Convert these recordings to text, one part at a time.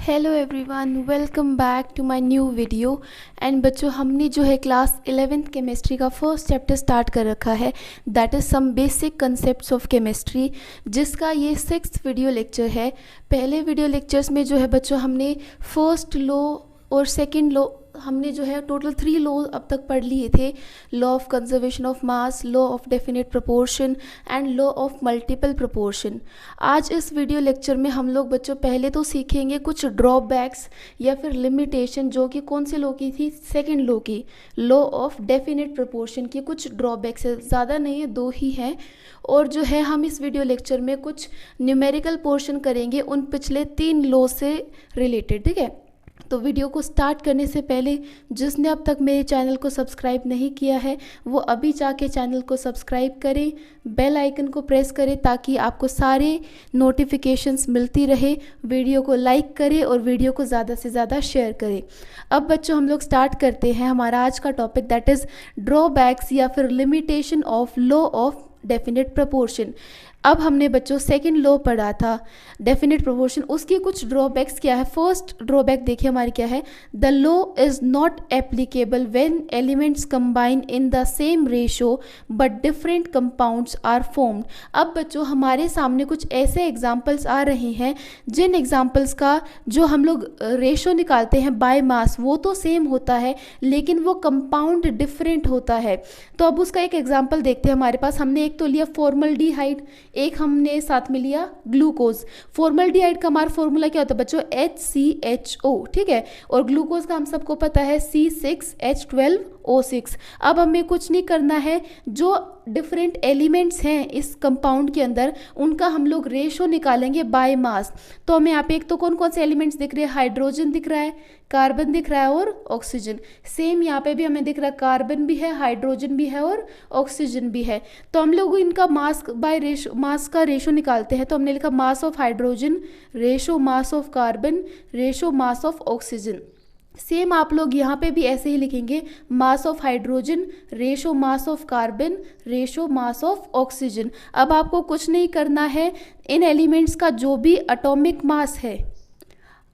Hello everyone, welcome back to my new video. And बच्चों, हमने जो है क्लास 11th केमिस्ट्री का फर्स्ट चैप्टर स्टार्ट कर रखा है, that is some basic concepts of chemistry, जिसका ये 6th वीडियो लेक्चर है। पहले वीडियो लेक्चर्स में जो है बच्चों हमने फर्स्ट लॉ और सेकंड लॉ, हमने जो है टोटल 3 लॉ अब तक पढ़ लिए थे। Law of conservation of mass, law of definite proportion and law of multiple proportion. आज इस वीडियो लेक्चर में हम लोग बच्चों पहले तो सीखेंगे कुछ ड्रॉबैक्स या फिर लिमिटेशन, जो कि कौन से लॉ की थी, सेकंड लॉ की, लॉ ऑफ डेफिनेट प्रोपोर्शन की कुछ ड्रॉबैक्स है, ज़्यादा नहीं है, 2 ही हैं। और जो है हम इस वीडियो लेक्चर में कुछ न्यूमेरिकल पोर्शन करेंगे उन पिछले 3 लॉ से रिलेटेड, ठीक है। तो वीडियो को स्टार्ट करने से पहले जिसने अब तक मेरे चैनल को सब्सक्राइब नहीं किया है वो अभी जाके चैनल को सब्सक्राइब करें, बेल आइकन को प्रेस करें ताकि आपको सारे नोटिफिकेशंस मिलती रहे। वीडियो को लाइक करें और वीडियो को ज़्यादा से ज़्यादा शेयर करें। अब बच्चों हम लोग स्टार्ट करते हैं हमारा आज का टॉपिक, दैट इज़ ड्रॉबैक्स या फिर limitation of law of definite proportion. अब हमने बच्चों सेकंड लॉ पढ़ा था, डेफिनेट प्रोपोर्शन, उसकी कुछ ड्रॉबैक्स क्या है। फर्स्ट ड्रॉबैक देखिए हमारी क्या है, the law is not applicable when elements combine in the same ratio but different compounds are formed. अब बच्चों हमारे सामने कुछ ऐसे एग्जांपल्स आ रहे हैं जिन एग्जांपल्स का जो हम लोग रेशो निकालते हैं बाय मास, वो तो सेम होता है लेकिन वो कंपाउंड डिफरेंट होता है। तो अब उसका एक एग्जाम्पल देखते हैं। हमारे पास हमने एक तो लिया फॉर्मल्डिहाइड, एक हमने साथ में लिया ग्लूकोज। फॉर्मल्डिहाइड का हमारा फॉर्मूला क्या होता है बच्चों, HCHO, ठीक है। और ग्लूकोज का हम सबको पता है C6H12O6। अब हमें कुछ नहीं करना है, जो डिफरेंट एलिमेंट्स हैं इस कंपाउंड के अंदर उनका हम लोग रेशो निकालेंगे बाय मास। तो हमें यहाँ पे एक तो कौन कौन से एलिमेंट्स दिख रहे हैं, हाइड्रोजन दिख रहा है, कार्बन दिख रहा है और ऑक्सीजन। सेम यहाँ पे भी हमें दिख रहा है, कार्बन भी है, हाइड्रोजन भी है और ऑक्सीजन भी है। तो हम लोग इनका मास बाय रेशो, मास का रेशो निकालते हैं। तो हमने लिखा mass of hydrogen ratio mass of carbon ratio mass of oxygen. Same आप लोग यहाँ पे भी ऐसे ही लिखेंगे, mass of hydrogen ratio mass of carbon ratio mass of oxygen. अब आपको कुछ नहीं करना है, इन एलिमेंट्स का जो भी एटॉमिक मास है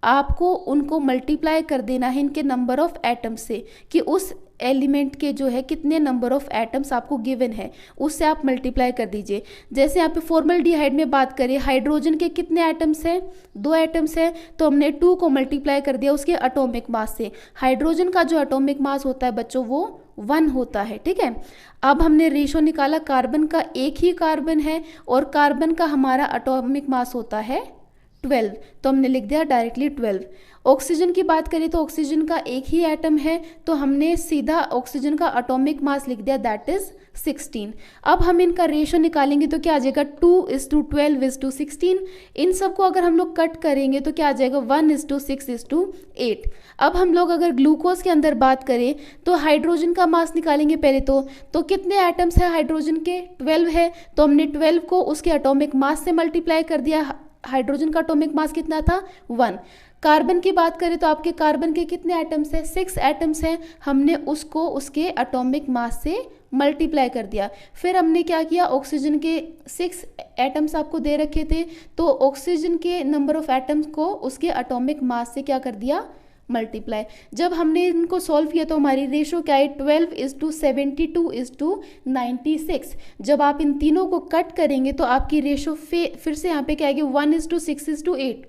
आपको उनको मल्टीप्लाई कर देना है इनके नंबर ऑफ एटम्स से, कि उस एलिमेंट के जो है कितने नंबर ऑफ एटम्स आपको गिवन है उससे आप मल्टीप्लाई कर दीजिए। जैसे यहाँ पे फॉर्मल्डिहाइड में बात करें, हाइड्रोजन के कितने एटम्स हैं, 2 एटम्स हैं, तो हमने 2 को मल्टीप्लाई कर दिया उसके एटॉमिक मास से। हाइड्रोजन का जो एटॉमिक मास होता है बच्चों वो 1 होता है, ठीक है। अब हमने रेशो निकाला, कार्बन का एक ही कार्बन है और कार्बन का हमारा एटॉमिक मास होता है 12, तो हमने लिख दिया डायरेक्टली 12। ऑक्सीजन की बात करें तो ऑक्सीजन का एक ही एटम है, तो हमने सीधा ऑक्सीजन का एटॉमिक मास लिख दिया, दैट इज 16। अब हम इनका रेशो निकालेंगे तो क्या आ जाएगा, 2:12:16। इन सबको अगर हम लोग कट करेंगे तो क्या आ जाएगा, 1:6:8। अब हम लोग अगर ग्लूकोज के अंदर बात करें तो हाइड्रोजन का मास निकालेंगे पहले तो कितने एटम्स है हाइड्रोजन के, 12 है, तो हमने 12 को उसके एटॉमिक मास से मल्टीप्लाई कर दिया। हाइड्रोजन का एटॉमिक मास कितना था, 1। कार्बन की बात करें तो आपके कार्बन के कितने एटम्स हैं, 6 एटम्स हैं, हमने उसको उसके एटॉमिक मास से मल्टीप्लाई कर दिया। फिर हमने क्या किया, ऑक्सीजन के 6 एटम्स आपको दे रखे थे, तो ऑक्सीजन के नंबर ऑफ एटम्स को उसके एटॉमिक मास से क्या कर दिया, मल्टीप्लाई। जब हमने इनको सॉल्व किया तो हमारी रेशो क्या है, 12:72:96। जब आप इन तीनों को कट करेंगे तो आपकी रेशो फिर से यहाँ पे क्या आएगी, 1:6:8।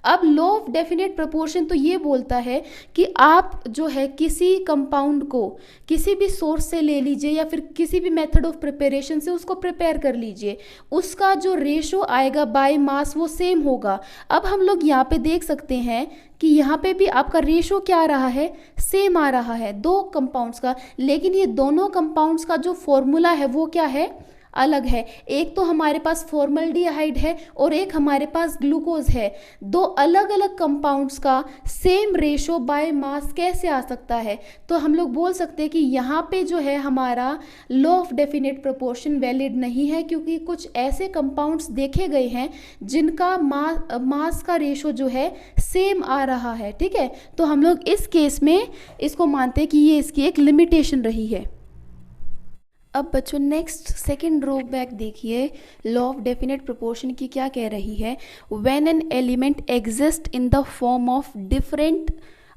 अब लॉ ऑफ डेफिनेट प्रोपोर्शन तो ये बोलता है कि आप जो है किसी कंपाउंड को किसी भी सोर्स से ले लीजिए या फिर किसी भी मेथड ऑफ प्रिपरेशन से उसको प्रिपेयर कर लीजिए, उसका जो रेशो आएगा बाय मास वो सेम होगा। अब हम लोग यहाँ पे देख सकते हैं कि यहाँ पे भी आपका रेशो क्या आ रहा है, सेम आ रहा है 2 कंपाउंड्स का, लेकिन ये दोनों कंपाउंड्स का जो फॉर्मूला है वो क्या है, अलग है। एक तो हमारे पास फॉर्मल्डिहाइड है और एक हमारे पास ग्लूकोज है। 2 अलग अलग कंपाउंड्स का सेम रेशो बाय मास कैसे आ सकता है, तो हम लोग बोल सकते हैं कि यहाँ पे जो है हमारा law of definite proportion valid नहीं है, क्योंकि कुछ ऐसे कंपाउंड्स देखे गए हैं जिनका मास का रेशो जो है सेम आ रहा है, ठीक है। तो हम लोग इस केस में इसको मानते हैं कि ये इसकी एक लिमिटेशन रही है। अब बच्चों नेक्स्ट सेकंड ड्रॉबैक देखिए, लॉ ऑफ डेफिनेट प्रोपोर्शन की क्या कह रही है। When an element exist in the form of different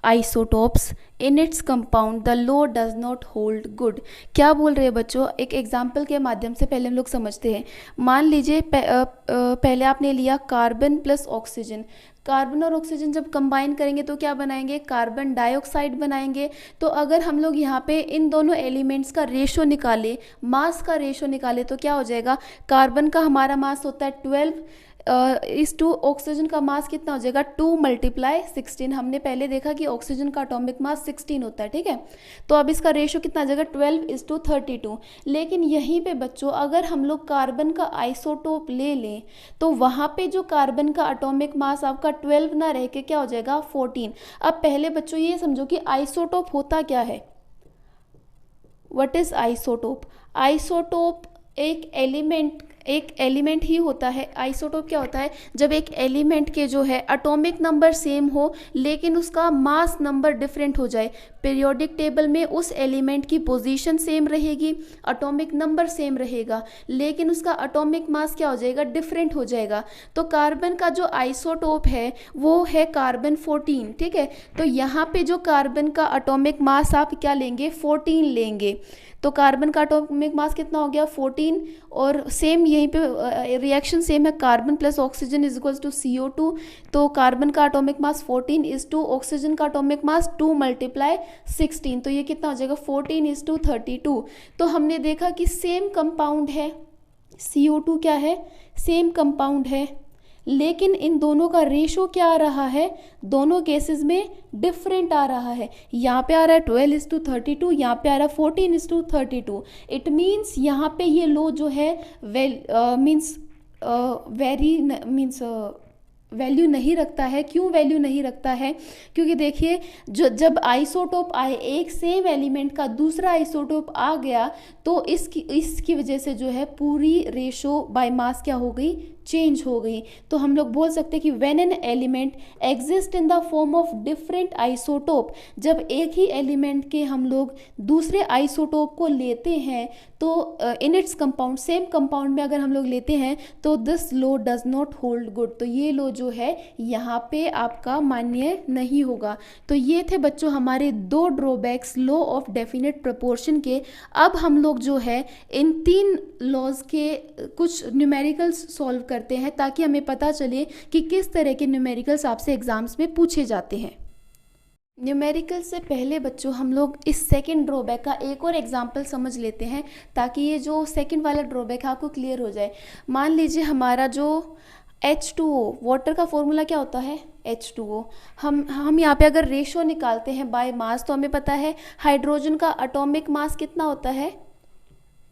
isotopes in its compound the law does not hold good. क्या बोल रहे हैं बच्चों, एक एग्जाम्पल के माध्यम से पहले हम लोग समझते हैं। मान लीजिए पहले आपने लिया कार्बन प्लस ऑक्सीजन। कार्बन और ऑक्सीजन जब कंबाइन करेंगे तो क्या बनाएंगे, कार्बन डाइऑक्साइड बनाएंगे। तो अगर हम लोग यहाँ पे इन दोनों एलिमेंट्स का रेशो निकाले, मास का रेशो निकाले, तो क्या हो जाएगा, कार्बन का हमारा मास होता है 12 इस टू ऑक्सीजन का मास कितना हो जाएगा 2 × 16। हमने पहले देखा कि ऑक्सीजन का एटॉमिक मास 16 होता है, ठीक है। तो अब इसका रेशो कितना आ जाएगा 12:32। लेकिन यहीं पे बच्चों अगर हम लोग कार्बन का आइसोटोप ले लें तो वहाँ पे जो कार्बन का एटॉमिक मास आपका 12 ना रह के क्या हो जाएगा 14। अब पहले बच्चों ये समझो कि आइसोटोप होता क्या है। What is isotope? आइसोटोप एक एलिमेंट ही होता है। आइसोटोप क्या होता है, जब एक एलिमेंट के जो है एटॉमिक नंबर सेम हो लेकिन उसका मास नंबर डिफरेंट हो जाए। पीरियोडिक टेबल में उस एलिमेंट की पोजीशन सेम रहेगी, एटॉमिक नंबर सेम रहेगा, लेकिन उसका एटॉमिक मास क्या हो जाएगा, डिफरेंट हो जाएगा। तो कार्बन का जो आइसोटोप है वो है कार्बन 14, ठीक है। तो यहाँ पे जो कार्बन का एटॉमिक मास आप क्या लेंगे 14 लेंगे। तो कार्बन का एटॉमिक मास कितना हो गया 14। और सेम यहीं पे रिएक्शन सेम है, carbon plus oxygen is equals to CO2। तो कार्बन का atomic mass 14 is to oxygen का एटॉमिक मास 2 × 16। तो ये कितना हो जाएगा 14:32। तो हमने देखा कि सेम कंपाउंड है, CO2 क्या है, सेम कंपाउंड है, लेकिन इन दोनों का रेशो क्या आ रहा है, दोनों केसेस में डिफरेंट आ रहा है। यहाँ पे आ रहा है 12:32, यहाँ पे आ रहा है 14:32। इट मीन्स यहाँ पे ये लो जो है वैल्यू नहीं रखता है। क्यों वैल्यू नहीं रखता है, क्योंकि देखिए जब आइसोटोप आए, एक सेम एलिमेंट का दूसरा आइसोटोप आ गया, तो इसकी वजह से जो है पूरी रेशो बाय मास क्या हो गई, चेंज हो गई। तो हम लोग बोल सकते हैं कि when an element exist in the form of different isotope, जब एक ही एलिमेंट के हम लोग दूसरे आइसोटोप को लेते हैं तो in its compound, same compound में अगर हम लोग लेते हैं तो this law does not hold good. तो ये लॉ जो है यहाँ पे आपका मान्य नहीं होगा। तो ये थे बच्चों हमारे 2 drawbacks law of definite proportion के। अब हम लोग जो है इन 3 लॉज के कुछ न्यूमेरिकल्स सॉल्व करते हैं ताकि हमें पता चले कि किस तरह के न्यूमेरिकल्स आपसे एग्जाम्स में पूछे जाते हैं। न्यूमेरिकल से पहले बच्चों हम लोग इस सेकंड ड्रॉबैक का एक और एग्जाम्पल समझ लेते हैं ताकि ये जो सेकंड वाला ड्रॉबैक है आपको क्लियर हो जाए। मान लीजिए हमारा जो H2O, वाटर का फॉर्मूला क्या होता है H2O। हम यहाँ पे अगर रेशो निकालते हैं बाय मास तो हमें पता है हाइड्रोजन का एटॉमिक मास कितना होता है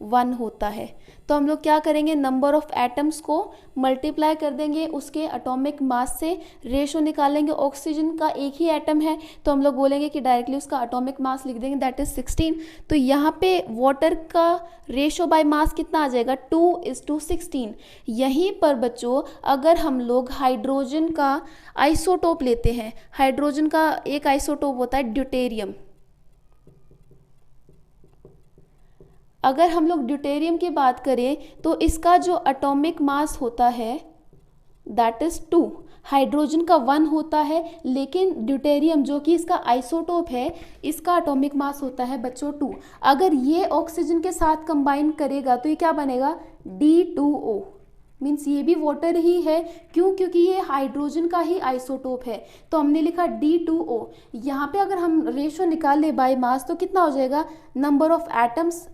1 होता है। तो हम लोग क्या करेंगे, नंबर ऑफ एटम्स को मल्टीप्लाई कर देंगे उसके एटॉमिक मास से, रेशो निकालेंगे। ऑक्सीजन का एक ही एटम है तो हम लोग बोलेंगे कि डायरेक्टली उसका एटॉमिक मास लिख देंगे, दैट इज 16। तो यहाँ पे वाटर का रेशो बाय मास कितना आ जाएगा 2:16। यहीं पर बच्चों अगर हम लोग हाइड्रोजन का आइसोटोप लेते हैं, हाइड्रोजन का एक आइसोटोप होता है ड्यूटेरियम। अगर हम लोग ड्यूटेरियम की बात करें तो इसका जो एटॉमिक मास होता है दैट इज 2। हाइड्रोजन का 1 होता है, लेकिन ड्यूटेरियम जो कि इसका आइसोटोप है इसका एटॉमिक मास होता है बच्चों 2। अगर ये ऑक्सीजन के साथ कंबाइन करेगा तो ये क्या बनेगा D2O, मीन्स ये भी वाटर ही है। क्यों? क्योंकि ये हाइड्रोजन का ही आइसोटोप है। तो हमने लिखा D2O। यहाँ पे अगर हम रेशो निकाल ले बाय मास तो कितना हो जाएगा, नंबर ऑफ एटम्स,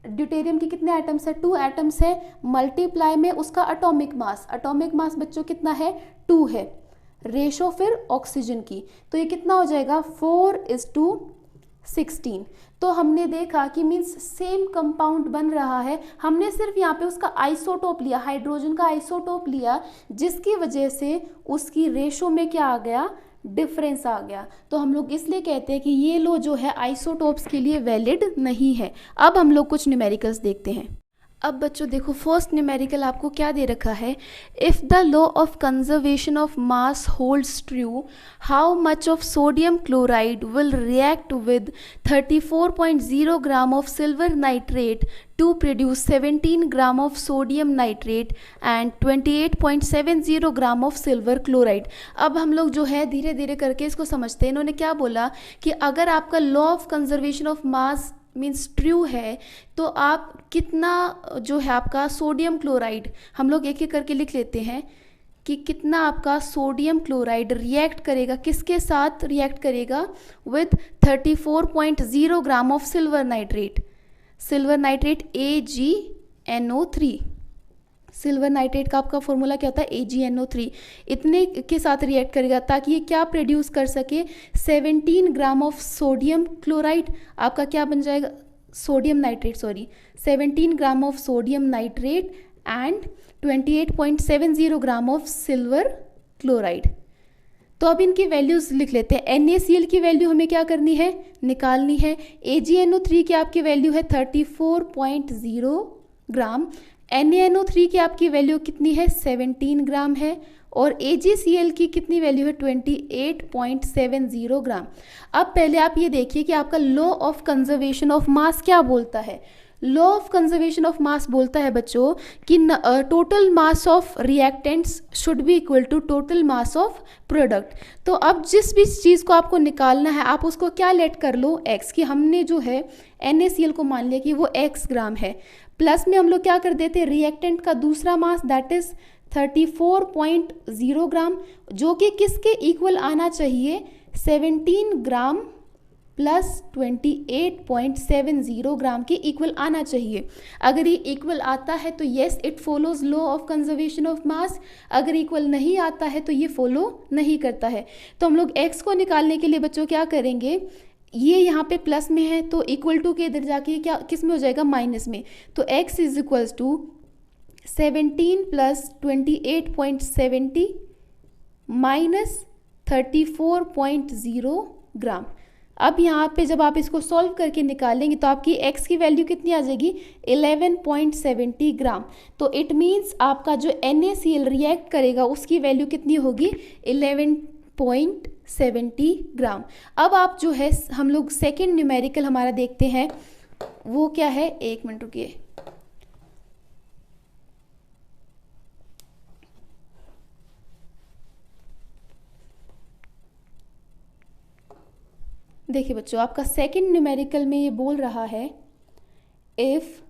ड्यूटेरियम के कितने एटम्स है 2 एटम्स है, मल्टीप्लाई में उसका एटॉमिक मास, एटॉमिक मास बच्चों कितना है 2 है, रेशो फिर ऑक्सीजन की, तो ये कितना हो जाएगा 4:16। तो हमने देखा कि मीन्स सेम कंपाउंड बन रहा है, हमने सिर्फ यहाँ पे उसका आइसोटोप लिया, हाइड्रोजन का आइसोटोप लिया, जिसकी वजह से उसकी रेशो में क्या आ गया, डिफरेंस आ गया। तो हम लोग इसलिए कहते हैं कि ये लो जो है आइसोटोप्स के लिए वैलिड नहीं है। अब हम लोग कुछ न्यूमेरिकल्स देखते हैं। अब बच्चों देखो, फर्स्ट न्यूमेरिकल आपको क्या दे रखा है, if the law of conservation of mass holds true, how much of sodium chloride will react with 34.0 gram of silver nitrate to produce 17 gram of sodium nitrate and 28.70 gram of silver chloride. अब हम लोग जो है धीरे धीरे करके इसको समझते हैं। इन्होंने क्या बोला कि अगर आपका law of conservation of mass means true है तो आप कितना जो है आपका सोडियम क्लोराइड, हम लोग एक एक करके लिख लेते हैं कि कितना आपका सोडियम क्लोराइड रिएक्ट करेगा, किसके साथ रिएक्ट करेगा, with 34.0 gram of silver nitrate. Silver nitrate AgNO3, silver nitrate का आपका फॉर्मूला क्या होता है, AgNO3। इतने के साथ रिएक्ट करेगा ताकि ये क्या प्रोड्यूस कर सके, 17 ग्राम ऑफ सोडियम क्लोराइड, आपका क्या बन जाएगा, sodium nitrate, sorry 17 gram of sodium nitrate and 28.70 gram of silver chloride. तो अब इनकी वैल्यूज़ लिख लेते हैं। NaCl की वैल्यू हमें क्या करनी है, निकालनी है। AgNO3 की आपकी वैल्यू है 34.0 ग्राम, NaNO3 की आपकी वैल्यू कितनी है, 17 ग्राम है, और AgCl की कितनी वैल्यू है, 28.70 ग्राम। अब पहले आप ये देखिए कि आपका law of conservation of mass क्या बोलता है। Law of conservation of mass बोलता है बच्चों कि total mass of reactants should be equal to total mass of product. तो अब जिस भी चीज़ को आपको निकालना है आप उसको क्या लेट कर लो, x, कि हमने जो है NaCl को मान लिया कि वो x ग्राम है, प्लस में हम लोग क्या कर देते हैं, रिएक्टेंट का दूसरा मास दैट इज 34.0 ग्राम, जो कि किसके इक्वल आना चाहिए, 17 ग्राम प्लस 28.70 ग्राम के इक्वल आना चाहिए। अगर ये इक्वल आता है तो yes it follows law of conservation of मास, अगर इक्वल नहीं आता है तो ये फॉलो नहीं करता है। तो हम लोग x को निकालने के लिए बच्चों क्या करेंगे, ये यहाँ पे प्लस में है तो इक्वल टू के इधर जाके क्या किस में हो जाएगा, माइनस में। तो x is equals to 17 plus 28.70 minus 34.0 gram. अब यहाँ पे जब आप इसको सॉल्व करके निकालेंगे तो आपकी x की वैल्यू कितनी आ जाएगी, 11.70 ग्राम। तो इट मीन्स आपका जो NaCl रिएक्ट करेगा उसकी वैल्यू कितनी होगी, 11.70 ग्राम। अब आप जो है हम लोग सेकेंड न्यूमेरिकल हमारा देखते हैं, वो क्या है, एक मिनट रुकिए। देखिए बच्चों, आपका सेकेंड न्यूमेरिकल में ये बोल रहा है if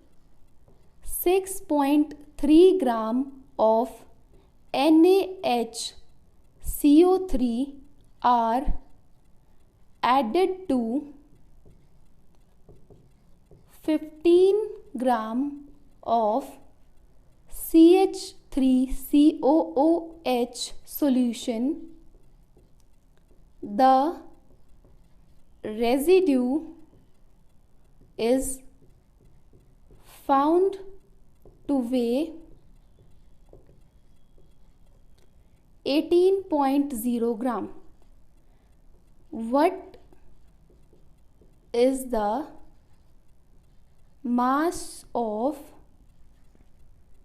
6.3 gram of NaHCO3 are added to 15 gram of CH3COOH solution, the residue is found to weigh 18.0 gram. What is the mass of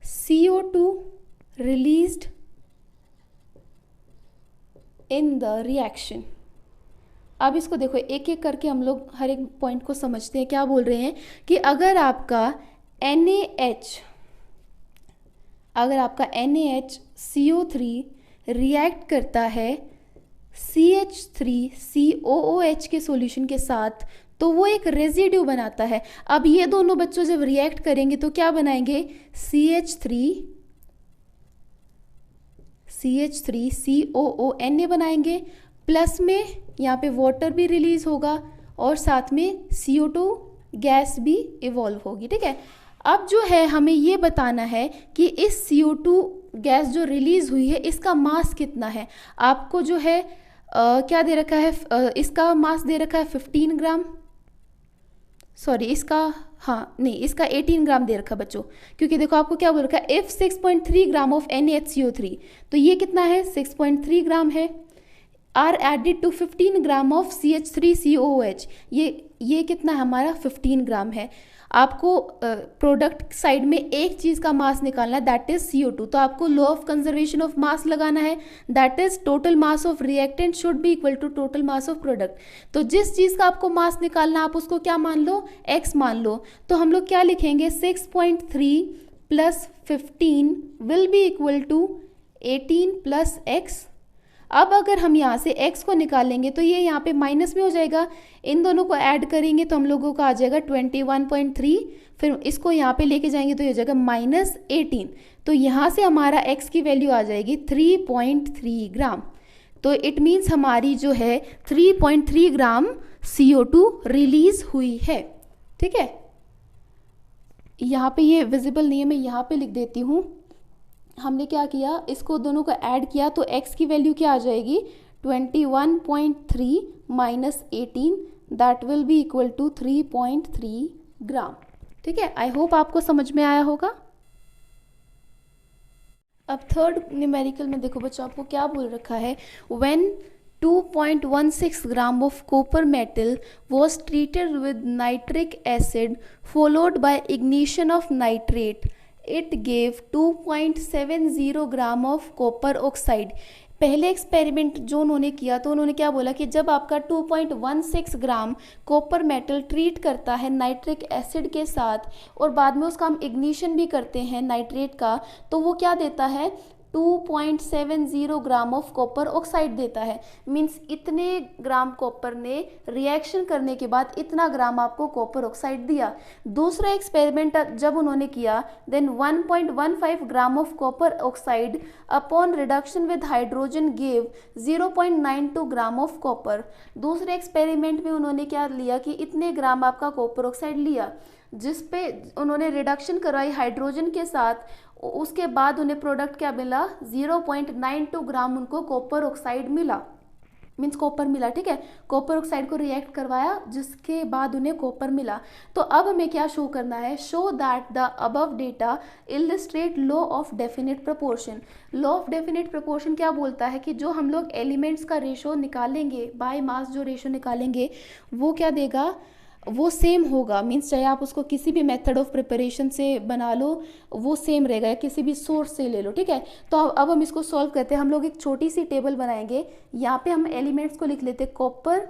CO2 released in the reaction? अब इसको देखो एक एक करके हम लोग हर एक पॉइंट को समझते हैं। क्या बोल रहे हैं कि अगर आपका NaHCO3 रिएक्ट करता है CH3COOH के सॉल्यूशन के साथ तो वो एक रेजिड्यू बनाता है। अब ये दोनों बच्चों जब रिएक्ट करेंगे तो क्या बनाएंगे, CH3COONA बनाएंगे, प्लस में यहाँ पे वाटर भी रिलीज होगा और साथ में CO2 गैस भी इवॉल्व होगी। ठीक है, अब जो है हमें ये बताना है कि इस CO2 गैस जो रिलीज हुई है इसका मास कितना है। आपको जो है क्या दे रखा है, इसका मास दे रखा है 15 ग्राम, सॉरी इसका, हाँ नहीं इसका 18 ग्राम दे रखा बच्चों, क्योंकि देखो आपको क्या बोल रखा है इफ 6.3 ग्राम ऑफ NaHCO3, तो ये कितना है 6.3 ग्राम है, are added to 15 gram of CH3COOH, ये कितना है हमारा 15 ग्राम है। आपको प्रोडक्ट साइड में एक चीज़ का मास निकालना है, दैट इज CO2। तो आपको law of conservation of mass लगाना है, that is total mass of reactant should be equal to total mass of product. तो जिस चीज़ का आपको मास निकालना, आप उसको क्या मान लो, x मान लो। तो हम लोग क्या लिखेंगे, 6.3 plus 15 will be equal to 18 plus x। अब अगर हम यहाँ से x को निकालेंगे तो ये यहाँ पे माइनस में हो जाएगा, इन दोनों को ऐड करेंगे तो हम लोगों का आ जाएगा 21.3, फिर इसको यहाँ पे लेके जाएंगे तो ये हो जाएगा -18। तो यहाँ से हमारा x की वैल्यू आ जाएगी 3.3 ग्राम। तो इट मीन्स हमारी जो है 3.3 ग्राम CO2 रिलीज हुई है। ठीक है, यहाँ पे ये विजिबल नहीं है, मैं यहाँ पे लिख देती हूँ। हमने क्या किया, इसको दोनों को ऐड किया तो x की वैल्यू क्या आ जाएगी, 21.3 minus 18, that will be equal to 3.3 gram. ठीक है, आई होप आपको समझ में आया होगा। अब थर्ड न्यूमेरिकल में देखो बच्चों, आपको क्या बोल रखा है, when 2.16 gram of copper metal was treated with nitric acid followed by ignition of nitrate, it gave 2.70 gram of copper oxide। पहले एक्सपेरिमेंट जो उन्होंने किया तो उन्होंने क्या बोला कि जब आपका 2.16 ग्राम कॉपर मेटल ट्रीट करता है नाइट्रिक एसिड के साथ और बाद में उसका हम इग्निशन भी करते हैं नाइट्रेट का, तो वो क्या देता है, 2.70 ग्राम ऑफ कॉपर ऑक्साइड देता है। मीन्स इतने ग्राम कॉपर ने रिएक्शन करने के बाद इतना ग्राम आपको कॉपर ऑक्साइड दिया। दूसरा एक्सपेरिमेंट जब उन्होंने किया, then 1.15 gram of copper oxide upon reduction with hydrogen gave 0.92 gram of copper. दूसरे एक्सपेरिमेंट में उन्होंने क्या लिया कि इतने ग्राम आपका कॉपर ऑक्साइड लिया, जिस पे उन्होंने रिडक्शन करवाई हाइड्रोजन के साथ, उसके बाद उन्हें प्रोडक्ट क्या मिला, 0.92 ग्राम उनको कॉपर ऑक्साइड मिला, मीन्स कॉपर मिला। ठीक है, कॉपर ऑक्साइड को रिएक्ट करवाया जिसके बाद उन्हें कॉपर मिला। तो अब हमें क्या शो करना है, show that the above data illustrate law of definite proportion. Law of definite proportion क्या बोलता है कि जो हम लोग एलिमेंट्स का रेशो निकालेंगे, बाय मास जो रेशो निकालेंगे वो क्या देगा, वो सेम होगा। मीन्स चाहे आप उसको किसी भी मेथड ऑफ प्रिपरेशन से बना लो वो सेम रहेगा, या किसी भी सोर्स से ले लो। ठीक है, तो अब हम इसको सॉल्व करते हैं। हम लोग एक छोटी सी टेबल बनाएंगे, यहाँ पे हम एलिमेंट्स को लिख लेते हैं कॉपर,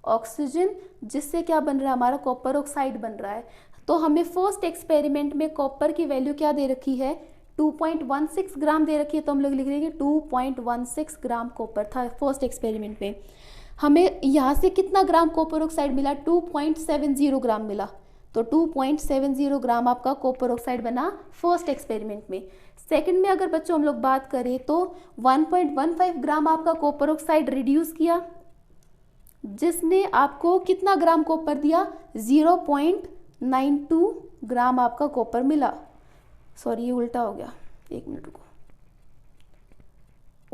ऑक्सीजन, जिससे क्या बन रहा है, हमारा कॉपर ऑक्साइड बन रहा है। तो हमें फर्स्ट एक्सपेरिमेंट में कॉपर की वैल्यू क्या दे रखी है, 2.16 ग्राम दे रखी है, तो हम लोग लिख लेंगे 2.16 ग्राम कॉपर था फर्स्ट एक्सपेरिमेंट में। हमें यहाँ से कितना ग्राम कॉपर ऑक्साइड मिला, 2.70 ग्राम मिला। तो 2.70 ग्राम आपका कॉपर ऑक्साइड बना फर्स्ट एक्सपेरिमेंट में। सेकंड में अगर बच्चों हम लोग बात करें तो 1.15 ग्राम आपका कॉपर ऑक्साइड रिड्यूस किया, जिसने आपको कितना ग्राम कॉपर दिया, 0.92 ग्राम आपका कॉपर मिला। सॉरी ये उल्टा हो गया, एक मिनट रुको।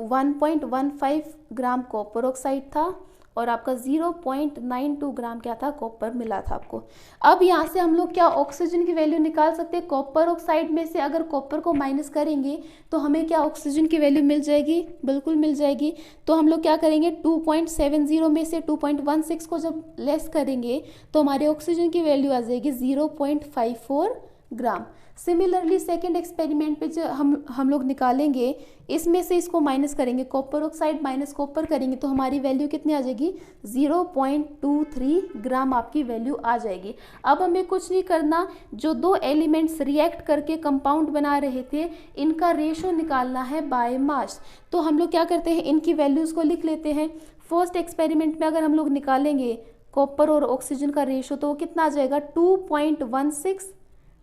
1.15 ग्राम कॉपर ऑक्साइड था और आपका 0.92 ग्राम क्या था, कॉपर मिला था आपको। अब यहाँ से हम लोग क्या ऑक्सीजन की वैल्यू निकाल सकते हैं। कॉपर ऑक्साइड में से अगर कॉपर को माइनस करेंगे तो हमें क्या ऑक्सीजन की वैल्यू मिल जाएगी, बिल्कुल मिल जाएगी। तो हम लोग क्या करेंगे, 2.70 में से 2.16 को जब लेस करेंगे तो हमारे ऑक्सीजन की वैल्यू आ जाएगी 0.54 ग्राम। सिमिलरली सेकेंड एक्सपेरिमेंट पे जो हम लोग निकालेंगे, इसमें से इसको माइनस करेंगे, कॉपर ऑक्साइड माइनस कॉपर करेंगे तो हमारी वैल्यू कितनी आ जाएगी, 0.23 ग्राम आपकी वैल्यू आ जाएगी। अब हमें कुछ नहीं करना, जो दो एलिमेंट्स रिएक्ट करके कंपाउंड बना रहे थे इनका रेशो निकालना है बाय मास। तो हम लोग क्या करते हैं, इनकी वैल्यूज़ को लिख लेते हैं। फर्स्ट एक्सपेरिमेंट में अगर हम लोग निकालेंगे कॉपर और ऑक्सीजन का रेशो तो कितना आ जाएगा, 2.16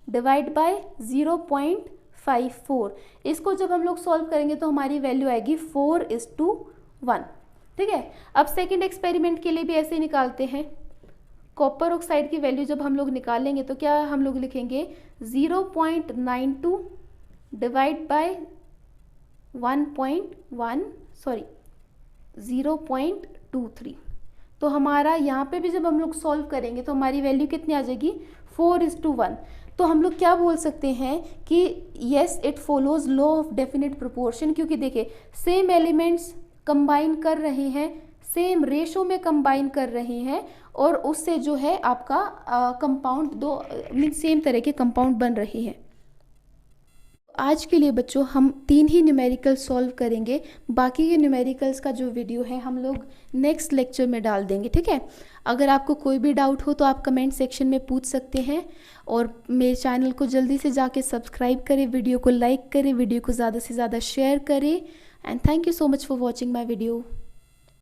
डिवाइड बाय 0.54। इसको जब हम लोग सॉल्व करेंगे तो हमारी वैल्यू आएगी 4:1। ठीक है, अब सेकंड एक्सपेरिमेंट के लिए भी ऐसे ही निकालते हैं। कॉपर ऑक्साइड की वैल्यू जब हम लोग निकालेंगे तो क्या हम लोग लिखेंगे, 0.92 डिवाइड बाय 0.23। तो हमारा यहाँ पे भी जब हम लोग सॉल्व करेंगे तो हमारी वैल्यू कितनी आ जाएगी, 4:1। तो हम लोग क्या बोल सकते हैं कि yes it follows law of definite proportion, क्योंकि देखिए सेम एलिमेंट्स कंबाइन कर रहे हैं, सेम रेशो में कंबाइन कर रहे हैं और उससे जो है आपका कंपाउंड दो मीन सेम तरह के कंपाउंड बन रहे हैं। आज के लिए बच्चों हम 3 ही न्यूमेरिकल सॉल्व करेंगे, बाकी के न्यूमेरिकल्स का जो वीडियो है हम लोग नेक्स्ट लेक्चर में डाल देंगे, ठीक है। अगर आपको कोई भी डाउट हो तो आप कमेंट सेक्शन में पूछ सकते हैं और मेरे चैनल को जल्दी से जाके सब्सक्राइब करें, वीडियो को लाइक करें, वीडियो को ज़्यादा से ज़्यादा शेयर करें and thank you so much for watching my video.